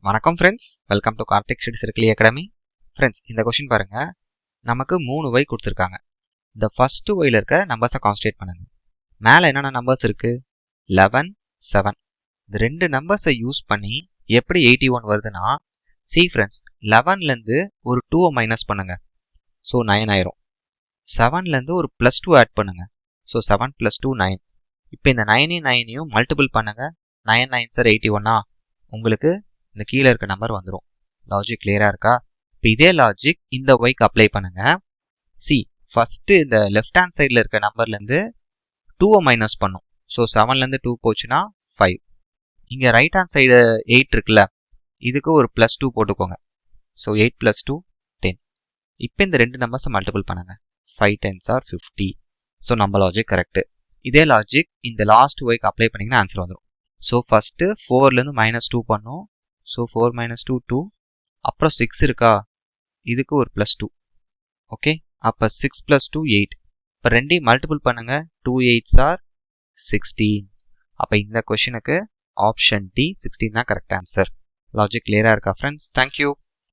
வணக்கம் friends, welcome to Karthik study circle academy. Friends, இந்த question பாருங்க. நமக்கு 3 y கொடுத்துருக்காங்க. இந்த ஃபர்ஸ்ட் yல இருக்க நம்பர்ஸை கான்சன்ட்ரேட் பண்ணுங்க. மேலே என்னென்ன நம்பர்ஸ் இருக்கு? 11, 7. இந்த ரெண்டு நம்பர்ஸை யூஸ் பண்ணி எப்படி 81 வருதுன்னா, ஃப்ரெண்ட்ஸ், 11லேருந்து ஒரு 2 மைனஸ் பண்ணுங்க. ஸோ 9 ஆயிரும். 7லேருந்து ஒரு +2 ஆட் பண்ணுங்க. ஸோ 7 + 2 9. இப்போ இந்த 9 மல்டிபிள் பண்ணுங்க. 9 9s are 81. உங்களுக்கு இந்த கீழே இருக்க நம்பர் வந்துடும். லாஜிக் கிளியரா இருக்கா? இப்போ இதே லாஜிக் இந்த ஒய்க்கு அப்ளை பண்ணுங்க. ஃபர்ஸ்ட் இந்த லெஃப்ட் ஹேண்ட் சைடில் இருக்க நம்பர்லேருந்து 2 மைனஸ் பண்ணும். ஸோ 7லேருந்து 2 போச்சுன்னா 5. இங்கே ரைட் ஹேண்ட் சைடு 8 இருக்குல்ல, இதுக்கு ஒரு +2 போட்டுக்கோங்க. ஸோ 8 + 2 10. இப்போ இந்த ரெண்டு நம்பர்ஸை மல்டிபிள் பண்ணுங்க. 5 10s are 50. ஸோ நம்ம லாஜிக் கரெக்டு. இதே லாஜிக் இந்த லாஸ்ட் ஒய்க்கு அப்ளை பண்ணிங்கன்னா ஆன்சர் வந்துடும். ஸோ ஃபர்ஸ்ட்டு 4லேருந்து -2 பண்ணும். ஸோ 4 - 2 2. அப்புறம் 6 இருக்கா, இதுக்கு ஒரு +2. ஓகே, அப்போ 6 + 2 8. இப்போ ரெண்டையும் மல்டிபிள் பண்ணுங்க. 2 8s are 16. அப்போ இந்த கொஷனுக்கு ஆப்ஷன் டி 16 தான் கரெக்ட் ஆன்சர். லாஜிக் கிளியரா இருக்கா ஃப்ரெண்ட்ஸ்? தேங்க்யூ.